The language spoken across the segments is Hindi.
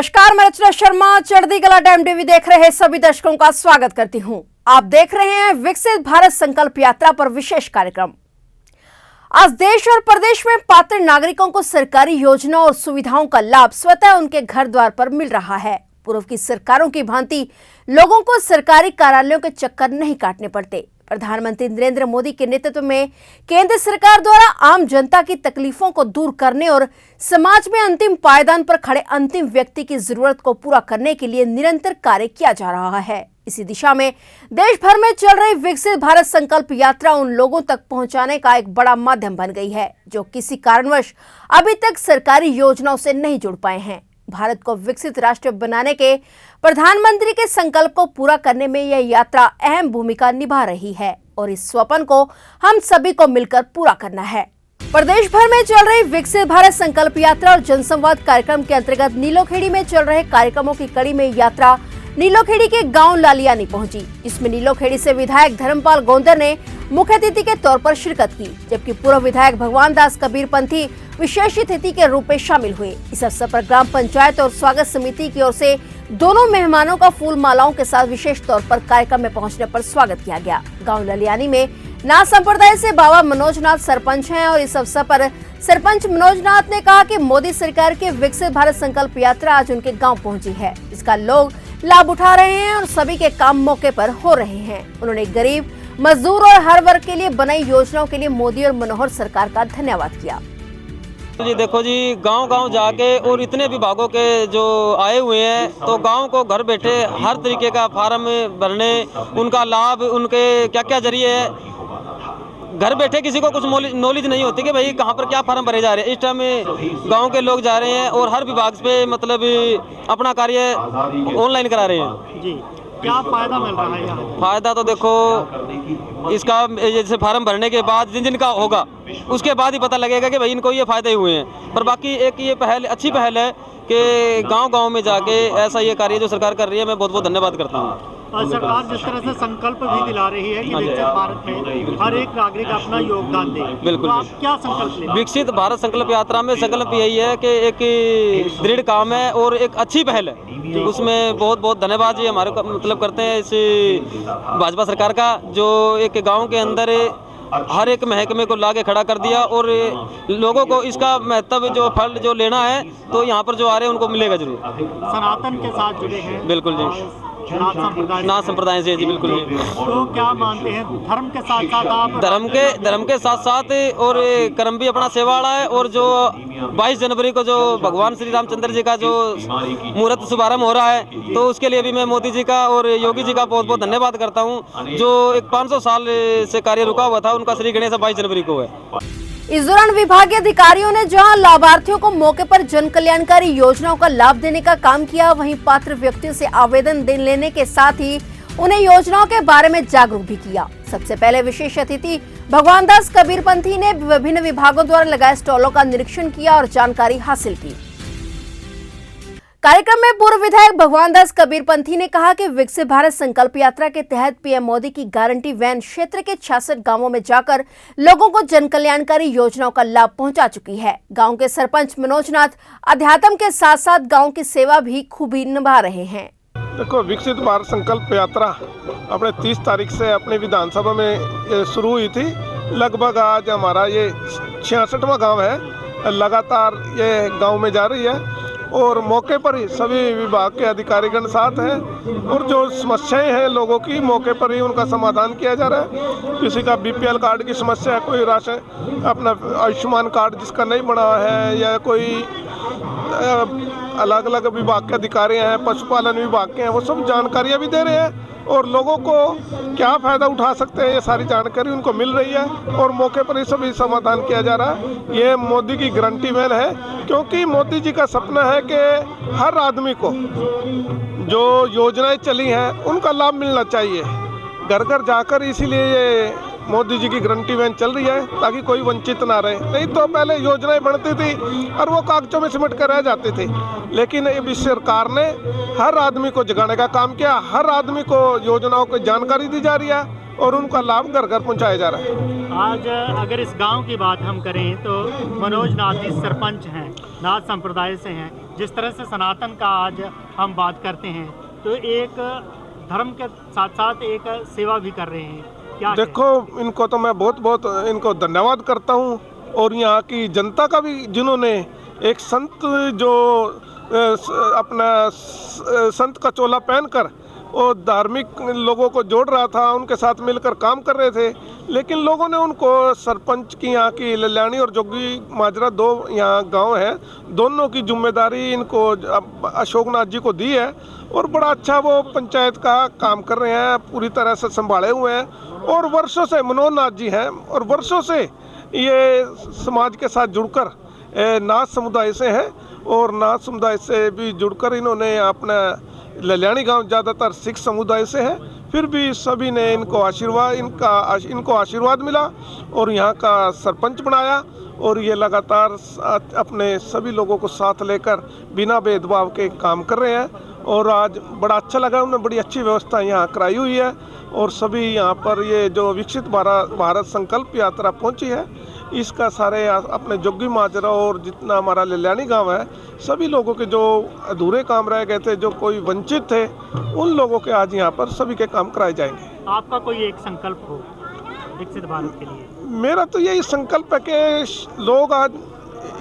नमस्कार, मैं रचना शर्मा चढ़ती कला टाइम टीवी देख रहे सभी दर्शकों का स्वागत करती हूं। आप देख रहे हैं विकसित भारत संकल्प यात्रा पर विशेष कार्यक्रम। आज देश और प्रदेश में पात्र नागरिकों को सरकारी योजनाओं और सुविधाओं का लाभ स्वतः उनके घर द्वार पर मिल रहा है। पूर्व की सरकारों की भांति लोगों को सरकारी कार्यालयों के चक्कर नहीं काटने पड़ते। प्रधानमंत्री नरेंद्र मोदी के नेतृत्व में केंद्र सरकार द्वारा आम जनता की तकलीफों को दूर करने और समाज में अंतिम पायदान पर खड़े अंतिम व्यक्ति की जरूरत को पूरा करने के लिए निरंतर कार्य किया जा रहा है। इसी दिशा में देश भर में चल रही विकसित भारत संकल्प यात्रा उन लोगों तक पहुंचाने का एक बड़ा माध्यम बन गई है जो किसी कारणवश अभी तक सरकारी योजनाओं से नहीं जुड़ पाए हैं। भारत को विकसित राष्ट्र बनाने के प्रधानमंत्री के संकल्प को पूरा करने में यह यात्रा अहम भूमिका निभा रही है और इस स्वप्न को हम सभी को मिलकर पूरा करना है। प्रदेश भर में चल रही विकसित भारत संकल्प यात्रा और जनसंवाद कार्यक्रम के अंतर्गत नीलोखेड़ी में चल रहे कार्यक्रमों की कड़ी में यात्रा नीलोखेड़ी के गांव लालियानी पहुंची। इसमें नीलोखेड़ी से विधायक धर्मपाल गोंदर ने मुख्य अतिथि के तौर पर शिरकत की, जबकि पूर्व विधायक भगवान दास कबीरपंथी विशेष अतिथि के रूप में शामिल हुए। इस अवसर पर ग्राम पंचायत और स्वागत समिति की ओर से दोनों मेहमानों का फूल मालाओं के साथ विशेष तौर पर कार्यक्रम में पहुंचने पर स्वागत किया गया। गाँव लालियानी में नाथ संप्रदाय से बाबा मनोज नाथ सरपंच हैं और इस अवसर पर सरपंच मनोज नाथ ने कहा कि मोदी सरकार की विकसित भारत संकल्प यात्रा आज उनके गाँव पहुँची है। इसका लोग लाभ उठा रहे हैं और सभी के काम मौके पर हो रहे हैं। उन्होंने गरीब, मजदूर और हर वर्ग के लिए बनाई योजनाओं के लिए मोदी और मनोहर सरकार का धन्यवाद किया। जी देखो जी, गांव-गांव जाके और इतने विभागों के जो आए हुए हैं तो गांव को घर बैठे हर तरीके का फार्म भरने, उनका लाभ, उनके क्या-क्या जरिए है। घर बैठे किसी को कुछ नॉलेज नहीं होती कि भाई कहाँ पर क्या फार्म भरे जा रहे हैं। इस टाइम में गांव के लोग जा रहे हैं और हर विभाग पे मतलब अपना कार्य ऑनलाइन करा रहे हैं। जी, क्या फायदा मिल रहा है यहाँ? फायदा तो देखो इसका जैसे फार्म भरने के बाद जिन जिनका होगा उसके बाद ही पता लगेगा कि भाई इनको ये फायदे हुए हैं। पर बाकी एक ये पहल, अच्छी पहल है कि गांव-गांव में जाके ऐसा ये कार्य जो सरकार कर रही है, मैं बहुत-बहुत धन्यवाद करता हूँ। सरकार जिस तरह से संकल्प भी दिला रही है कि विकसित भारत में हर एक नागरिक अपना योगदान दे, बिल्कुल। तो आप क्या संकल्प लें? विकसित भारत संकल्प यात्रा में संकल्प यही है कि एक दृढ़ काम है और एक अच्छी पहल है। उसमें बहुत-बहुत धन्यवाद जी हमारे मतलब करते हैं इस भाजपा सरकार का, जो एक गाँव के अंदर हर एक महकमे को लाके खड़ा कर दिया और लोगों को इसका महत्व जो फल जो लेना है तो यहाँ पर जो आ रहे हैं उनको मिलेगा जरूर। सनातन के साथ जुड़े हैं। बिल्कुल जी, नाथ संप्रदाय से जी, बिल्कुल जी। तो क्या मानते हैं धर्म के साथ साथ आप धर्म के साथ साथ और कर्म भी अपना सेवा वाला है। और जो 22 जनवरी को जो भगवान श्री रामचंद्र जी का जो मुहूर्त शुभारंभ हो रहा है तो उसके लिए भी मैं मोदी जी का और योगी जी का बहुत बहुत धन्यवाद करता हूँ। जो एक 500 साल से कार्य रुका हुआ था उनका श्री गणेश 22 जनवरी को है। इस दौरान विभागीय अधिकारियों ने जहां लाभार्थियों को मौके पर जन कल्याणकारी योजनाओं का लाभ देने का काम किया, वहीं पात्र व्यक्तियों से आवेदन लेने के साथ ही उन्हें योजनाओं के बारे में जागरूक भी किया। सबसे पहले विशेष अतिथि भगवान दास कबीरपंथी ने विभिन्न विभागों द्वारा लगाए स्टॉलों का निरीक्षण किया और जानकारी हासिल की। कार्यक्रम में पूर्व विधायक भगवान दास कबीरपंथी ने कहा कि विकसित भारत संकल्प यात्रा के तहत पीएम मोदी की गारंटी वैन क्षेत्र के 66 गांवों में जाकर लोगों को जन कल्याणकारी योजनाओं का लाभ पहुंचा चुकी है। गांव के सरपंच मनोज नाथ अध्यात्म के साथ साथ गांव की सेवा भी खूबी निभा रहे हैं। देखो, विकसित भारत संकल्प यात्रा अपने 30 तारीख से अपनी विधानसभा में शुरू हुई थी। लगभग आज हमारा ये 66वां गाँव है। लगातार ये गाँव में जा रही है और मौके पर ही सभी विभाग के अधिकारीगण साथ हैं और जो समस्याएं हैं लोगों की मौके पर ही उनका समाधान किया जा रहा है। किसी का बीपीएल कार्ड की समस्या है, कोई राशन अपना आयुष्मान कार्ड जिसका नहीं बना है, या कोई अलग अलग विभाग के अधिकारी हैं, पशुपालन विभाग के हैं, वो सब जानकारियाँ भी दे रहे हैं और लोगों को क्या फ़ायदा उठा सकते हैं ये सारी जानकारी उनको मिल रही है और मौके पर ही सभी समाधान किया जा रहा है। ये मोदी की गारंटी वैन है, क्योंकि मोदी जी का सपना है कि हर आदमी को जो योजनाएं चली हैं उनका लाभ मिलना चाहिए घर घर जाकर। इसीलिए ये मोदी जी की गारंटी वैन चल रही है ताकि कोई वंचित ना रहे। नहीं तो पहले योजनाएं बनती थी और वो कागजों में सिमट कर रह जाती थी, लेकिन इस सरकार ने हर आदमी को जगाने का काम किया। हर आदमी को योजनाओं की जानकारी दी जा रही है और उनका लाभ घर घर पहुंचाया जा रहा है। आज अगर इस गांव की बात हम करें तो मनोज नाथ जी सरपंच हैं, नाथ संप्रदाय से हैं। जिस तरह से सनातन का आज हम बात करते हैं तो एक धर्म के साथ साथ एक सेवा भी कर रहे हैं, क्या देखो इनको तो मैं बहुत बहुत इनको धन्यवाद करता हूँ, और यहाँ की जनता का भी, जिन्होंने एक संत जो अपना संत का चोला पहनकर और धार्मिक लोगों को जोड़ रहा था, उनके साथ मिलकर काम कर रहे थे। लेकिन लोगों ने उनको सरपंच की, यहाँ की लल्याणी और जोगी माजरा 2 यहाँ गांव है, दोनों की जिम्मेदारी इनको अशोकनाथ जी को दी है, और बड़ा अच्छा वो पंचायत का काम कर रहे हैं, पूरी तरह से संभाले हुए हैं। और वर्षों से मनोज नाथ जी हैं, और वर्षों से ये समाज के साथ जुड़कर नाथ समुदाय से हैं, और नाथ समुदाय से भी जुड़कर इन्होंने अपना लल्याणी गांव ज़्यादातर सिख समुदाय से है, फिर भी सभी ने इनको आशीर्वाद मिला और यहाँ का सरपंच बनाया, और ये लगातार अपने सभी लोगों को साथ लेकर बिना भेदभाव के काम कर रहे हैं। और आज बड़ा अच्छा लगा, उन्होंने बड़ी अच्छी व्यवस्था यहाँ कराई हुई है, और सभी यहाँ पर ये जो विकसित भारत संकल्प यात्रा पहुँची है, इसका सारे अपने जोगी माजरा और जितना हमारा लल्याणी गांव है, सभी लोगों के जो अधूरे काम रह गए थे, जो कोई वंचित थे, उन लोगों के आज यहाँ पर सभी के काम कराए जाएंगे। आपका कोई एक संकल्प हो विकसित भारत के लिए? मेरा तो यही संकल्प है कि लोग आज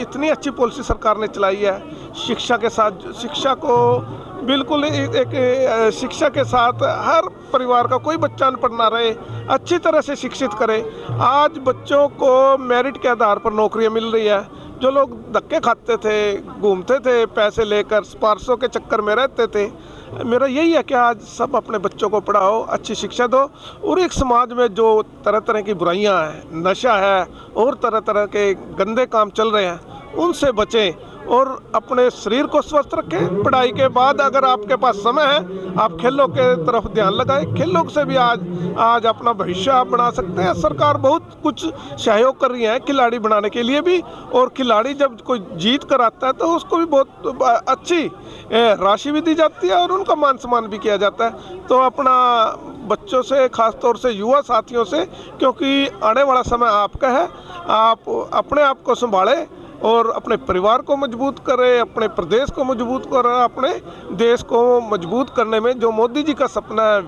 इतनी अच्छी पॉलिसी सरकार ने चलाई है, शिक्षा के साथ, शिक्षा को बिल्कुल एक शिक्षा के साथ हर परिवार का कोई बच्चा अनपढ़ ना रहे, अच्छी तरह से शिक्षित करे। आज बच्चों को मेरिट के आधार पर नौकरियां मिल रही है। जो लोग धक्के खाते थे, घूमते थे, पैसे लेकर सिफारिशों के चक्कर में रहते थे, मेरा यही है कि आज सब अपने बच्चों को पढ़ाओ, अच्छी शिक्षा दो, और एक समाज में जो तरह तरह की बुराइयां हैं, नशा है और तरह तरह के गंदे काम चल रहे हैं, उनसे बचें और अपने शरीर को स्वस्थ रखें। पढ़ाई के बाद अगर आपके पास समय है, आप खेलों के तरफ ध्यान लगाएं। खेलों से भी आज अपना भविष्य आप बना सकते हैं। सरकार बहुत कुछ सहयोग कर रही है खिलाड़ी बनाने के लिए भी, और खिलाड़ी जब कोई जीत कर आता है तो उसको भी बहुत अच्छी राशि भी दी जाती है और उनका मान सम्मान भी किया जाता है। तो अपना बच्चों से, खासतौर से युवा साथियों से, क्योंकि आने वाला समय आपका है, आप अपने आप को संभालें और अपने परिवार को मजबूत करें, अपने प्रदेश को मजबूत करें, अपने देश को मजबूत करने में जो मोदी जी का सपना है,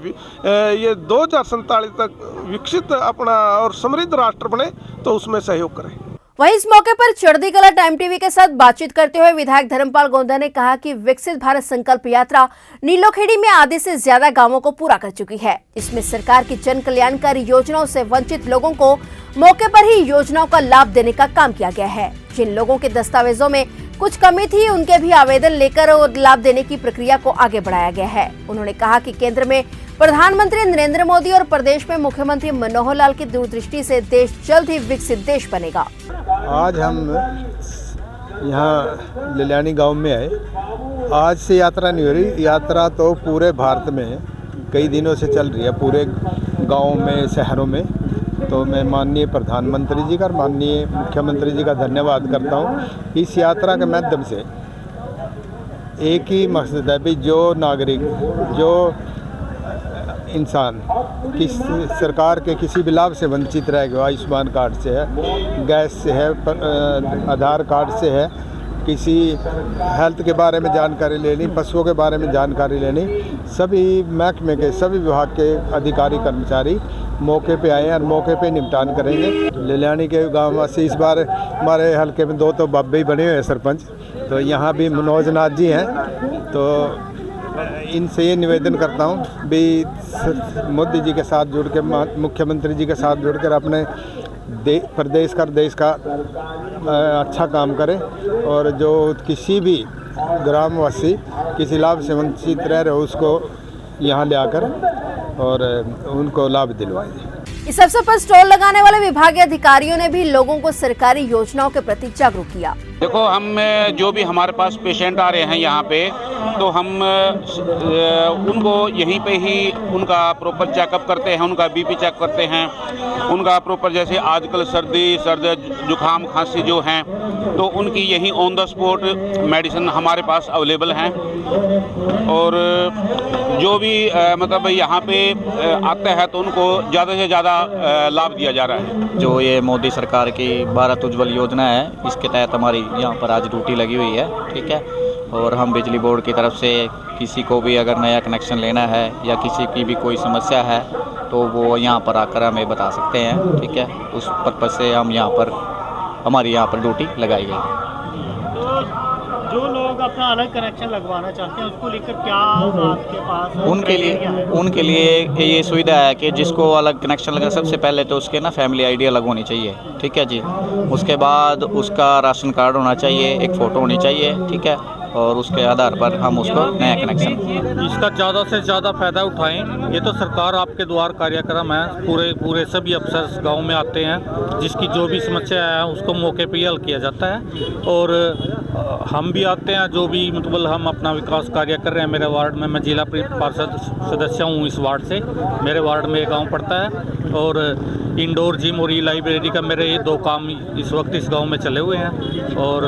ये 2047 तक विकसित अपना और समृद्ध राष्ट्र बने, तो उसमें सहयोग करें। वहीं इस मौके पर चढ़ती कला टाइम टीवी के साथ बातचीत करते हुए विधायक धर्मपाल गोंदा ने कहा कि विकसित भारत संकल्प यात्रा नीलोखेड़ी में आधे से ज्यादा गांवों को पूरा कर चुकी है। इसमें सरकार की जन कल्याणकारी योजनाओं से वंचित लोगों को मौके पर ही योजनाओं का लाभ देने का काम किया गया है। जिन लोगों के दस्तावेजों में कुछ कमी थी, उनके भी आवेदन लेकर और लाभ देने की प्रक्रिया को आगे बढ़ाया गया है। उन्होंने कहा कि केंद्र में प्रधानमंत्री नरेंद्र मोदी और प्रदेश में मुख्यमंत्री मनोहर लाल की दूरदृष्टि से देश जल्द ही विकसित देश बनेगा। आज हम यहाँ लल्याणी गांव में आए। आज से यात्रा नहीं हो रही, यात्रा तो पूरे भारत में कई दिनों से चल रही है, पूरे गाँव में, शहरों में। तो मैं माननीय प्रधानमंत्री जी का और माननीय मुख्यमंत्री जी का धन्यवाद करता हूँ। इस यात्रा के माध्यम से एक ही मकसद है भी जो नागरिक, जो इंसान किस सरकार के किसी भी लाभ से वंचित रह गया, आयुष्मान कार्ड से है, गैस से है, आधार कार्ड से है, किसी हेल्थ के बारे में जानकारी लेनी, पशुओं के बारे में जानकारी लेनी, सभी महकमे के, सभी विभाग के अधिकारी कर्मचारी मौके पे आए और मौके पे निपटान करेंगे। लल्याणी के गांव से इस बार हमारे हल्के में 2 तो बाबे ही बने हुए हैं सरपंच, तो यहाँ भी मनोज नाथ जी हैं। तो इनसे ये निवेदन करता हूँ भी मोदी जी के साथ जुड़ के, मुख्यमंत्री जी के साथ जुड़कर अपने प्रदेश का, देश का अच्छा काम करें, और जो किसी भी ग्रामवासी किसी लाभ से वंचित रह रहे हो उसको यहाँ ले आकर और उनको लाभ दिलवाएं। इस अवसर पर स्टॉल लगाने वाले विभागीय अधिकारियों ने भी लोगों को सरकारी योजनाओं के प्रति जागरूक किया। देखो, हम जो भी हमारे पास पेशेंट आ रहे हैं यहाँ पे, तो हम उनको यहीं पे ही उनका प्रॉपर चेकअप करते हैं, उनका बीपी चेक करते हैं, उनका प्रॉपर, जैसे आजकल सर्द जुकाम खांसी जो हैं, तो उनकी यहीं ऑन द स्पॉट मेडिसिन हमारे पास अवेलेबल हैं। और जो भी मतलब यहाँ पे आते हैं तो उनको ज़्यादा से ज़्यादा लाभ दिया जा रहा है। जो ये मोदी सरकार की भारत उज्ज्वल योजना है, इसके तहत हमारी यहाँ पर आज ड्यूटी लगी हुई है, ठीक है। और हम बिजली बोर्ड की तरफ से किसी को भी अगर नया कनेक्शन लेना है या किसी की भी कोई समस्या है तो वो यहाँ पर आकर हमें बता सकते हैं, ठीक है। उस पर्पज़ से हम यहाँ पर, हमारी यहाँ पर ड्यूटी लगाई गई। तो जो लोग अपना अलग कनेक्शन लगवाना चाहते हैं उसको लेकर क्या आपके पास उनके लिए ये सुविधा है कि जिसको अलग कनेक्शन लगा, सबसे पहले तो उसके ना फैमिली आईडी अलग होनी चाहिए, ठीक है जी। उसके बाद उसका राशन कार्ड होना चाहिए, एक फ़ोटो होनी चाहिए, ठीक है। और उसके आधार पर हम उसको नया कनेक्शन। इसका ज़्यादा से ज़्यादा फ़ायदा उठाएं। ये तो सरकार आपके द्वार कार्यक्रम है, पूरे सभी अफसर गांव में आते हैं, जिसकी जो भी समस्या है उसको मौके पे हल किया जाता है। और हम भी आते हैं, जो भी मतलब हम अपना विकास कार्य कर रहे हैं। मेरे वार्ड में, मैं जिला पार्षद सदस्य हूँ इस वार्ड से, मेरे वार्ड में एक गाँव पड़ता है। और इंडोर जिम और ई लाइब्रेरी का मेरे ये 2 काम इस वक्त इस गाँव में चले हुए हैं। और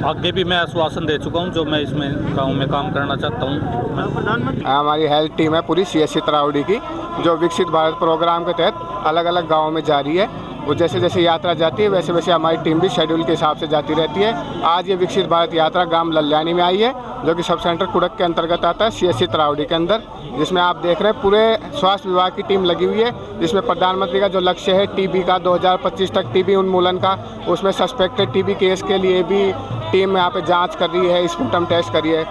आगे भी मैं आश्वासन दे चुका हूं जो मैं इसमें गाँव में काम करना चाहता हूं। हमारी हेल्थ टीम है पूरी CSC तरावड़ी की, जो विकसित भारत प्रोग्राम के तहत अलग अलग गाँव में जारी है। वो जैसे जैसे यात्रा जाती है वैसे वैसे हमारी टीम भी शेड्यूल के हिसाब से जाती रहती है। आज ये विकसित भारत यात्रा गांव लल्यानी में आई है, जो कि सब सेंटर कुड़क के अंतर्गत आता है, CSC तरावड़ी के अंदर, जिसमें आप देख रहे हैं पूरे स्वास्थ्य विभाग की टीम लगी हुई है। जिसमें प्रधानमंत्री का जो लक्ष्य है टीबी का 2025 तक टीबी उन्मूलन का, उसमें सस्पेक्टेड टीबी केस के लिए भी टीम यहाँ पे जांच कर रही है, स्पूटम टेस्ट कर रही है,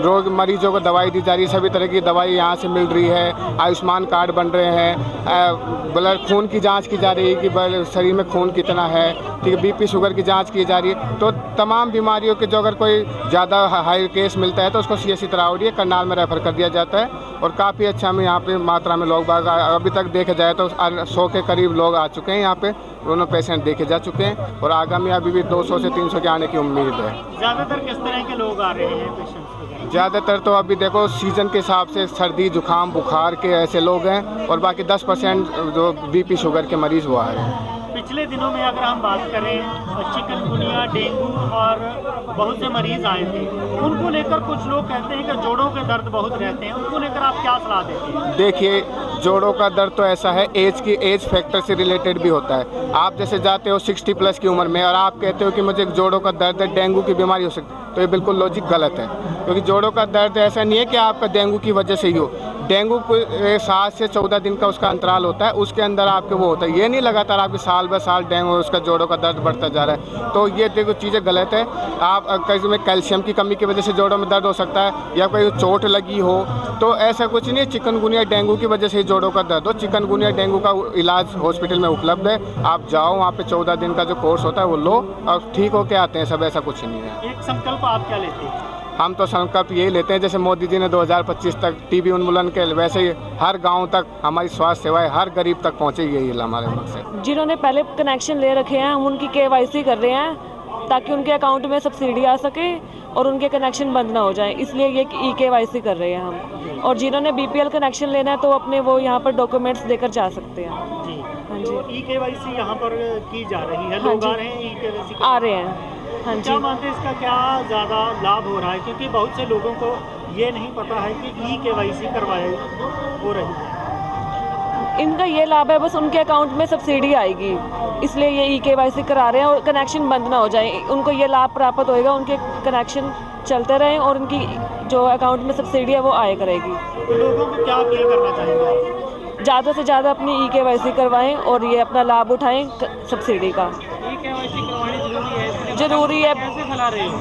रोग मरीजों को दवाई दी जा रही है, सभी तरह की दवाई यहाँ से मिल रही है, आयुष्मान कार्ड बन रहे हैं, ब्लड खून की जांच की जा रही है कि शरीर में खून कितना है, ठीक है, बीपी शुगर की जांच की जा रही है। तो तमाम बीमारियों के जो अगर कोई ज़्यादा हाई केस मिलता है तो उसको CSC तरावड़ी करनाल में रेफ़र कर दिया जाता है। और काफ़ी अच्छा में यहाँ पे मात्रा में लोग बाग, अभी तक देखा जाए तो 100 के करीब लोग आ चुके हैं यहाँ पे, दोनों पेशेंट देखे जा चुके हैं। और आगामी अभी भी 200 से 300 के आने की उम्मीद है। ज़्यादातर किस तरह के लोग आ रहे हैं पेशेंट्स? ज़्यादातर तो अभी देखो सीज़न के हिसाब से सर्दी जुकाम बुखार के ऐसे लोग हैं, और बाकी 10% जो BP शुगर के मरीज़ वो आ रहे हैं। पिछले दिनों में अगर हम बात करें, चिकनगुनिया, डेंगू और बहुत से मरीज आए थे, उनको लेकर कुछ लोग कहते हैं कि जोड़ों के दर्द बहुत रहते हैं, उनको लेकर आप क्या सलाह देते हैं? देखिए, जोड़ों का दर्द तो ऐसा है, एज फैक्टर से रिलेटेड भी होता है। आप जैसे जाते हो 60+ की उम्र में और आप कहते हो कि मुझे जोड़ों का दर्द है, डेंगू की बीमारी हो सकती है, तो ये बिल्कुल लॉजिक गलत है। क्योंकि जोड़ों का दर्द ऐसा नहीं है कि आपका डेंगू की वजह से ही हो। डेंगू को 7 से 14 दिन का उसका अंतराल होता है, उसके अंदर आपके वो होता है। ये नहीं लगातार आपके साल ब साल डेंगू उसका जोड़ों का दर्द बढ़ता जा रहा है, तो ये देखो चीज़ें गलत है। आप कहीं में कैल्शियम की कमी की वजह से जोड़ों में दर्द हो सकता है, या कोई चोट लगी हो, तो ऐसा कुछ नहीं है। चिकनगुनिया डेंगू की वजह से जोड़ों का दर्द हो, चिकनगुनिया डेंगू का इलाज हॉस्पिटल में उपलब्ध है। आप जाओ, वहाँ पे 14 दिन का जो कोर्स होता है वो लो और ठीक होके आते हैं सब, ऐसा कुछ नहीं है। एक संकल्प आप क्या लेते हैं? हम तो संकल्प यही लेते हैं, जैसे मोदी जी ने 2025 तक टीबी उन्मूलन के, वैसे ही हर गांव तक हमारी स्वास्थ्य सेवाएं हर गरीब तक पहुंचे, यही हमारे मकसद। जिन्होंने पहले कनेक्शन ले रखे हैं हम उनकी KYC कर रहे हैं ताकि उनके अकाउंट में सब्सिडी आ सके और उनके कनेक्शन बंद ना हो जाए, इसलिए ये KYC कर रहे हैं हम। और जिन्होंने BPL कनेक्शन लेना है तो अपने वो यहाँ पर डॉक्यूमेंट्स देकर जा सकते हैं। जी हाँ जी, KYC यहाँ पर की जा रही है, हाँ लोग जी, आ रहे हैं KYC आ रहे हैं। हाँ जी, क्या मानते हैं इसका क्या ज़्यादा लाभ हो रहा है? क्योंकि बहुत से लोगों को ये नहीं पता है कि KYC करवाए हो रही है। इनका ये लाभ है, बस उनके अकाउंट में सब्सिडी आएगी, इसलिए ये KYC करा रहे हैं और कनेक्शन बंद ना हो जाए। उनको ये लाभ प्राप्त होएगा, उनके कनेक्शन चलते रहें और उनकी जो अकाउंट में सब्सिडी है वो आया करेगी। तो लोगों को क्या अपील करना चाहेंगे? ज़्यादा से ज़्यादा अपनी KYC करवाएं और ये अपना लाभ उठाएं सब्सिडी का। KYC करवानी ज़रूरी है। कैसे फैला रहे हो?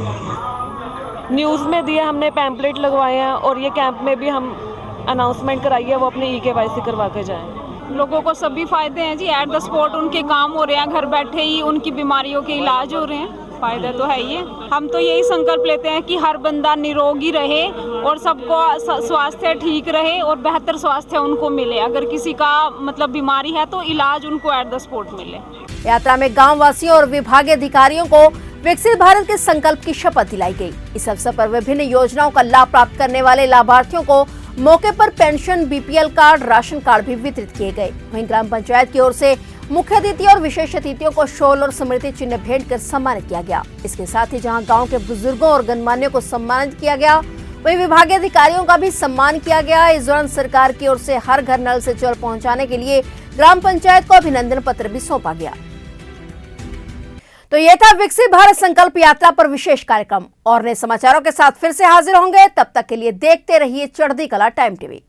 न्यूज़ में दिया हमने, पैम्पलेट लगवाए हैं और ये कैंप में भी हम अनाउंसमेंट कराई है, वो अपने KYC करवा के जाएं। लोगों को सभी फायदे हैं जी, एट द स्पॉट उनके काम हो रहे हैं, घर बैठे ही उनकी बीमारियों के इलाज हो रहे हैं, फायदा तो है ही है। हम तो यही संकल्प लेते हैं कि हर बंदा निरोगी रहे और सबको स्वास्थ्य ठीक रहे और बेहतर स्वास्थ्य उनको मिले। अगर किसी का मतलब बीमारी है तो इलाज उनको एट द स्पॉट मिले। यात्रा में गांव वासियों और विभागीय अधिकारियों को विकसित भारत के संकल्प की शपथ दिलाई गई। इस अवसर पर विभिन्न योजनाओं का लाभ प्राप्त करने वाले लाभार्थियों को मौके पर pension, BPL card, ration card भी वितरित किए गए। वहीं ग्राम पंचायत की ओर से मुख्य अतिथि और विशेष अतिथियों को शॉल और स्मृति चिन्ह भेंट कर सम्मानित किया गया। इसके साथ ही जहां गांव के बुजुर्गों और गणमान्यों को सम्मानित किया गया, वहीं विभागीय अधिकारियों का भी सम्मान किया गया। इस दौरान सरकार की ओर से हर घर नल से जल पहुंचाने के लिए ग्राम पंचायत को अभिनंदन पत्र भी सौंपा गया। तो यह था विकसित भारत संकल्प यात्रा पर विशेष कार्यक्रम। और नए समाचारों के साथ फिर से हाजिर होंगे, तब तक के लिए देखते रहिए चढ़ती कला टाइम टीवी।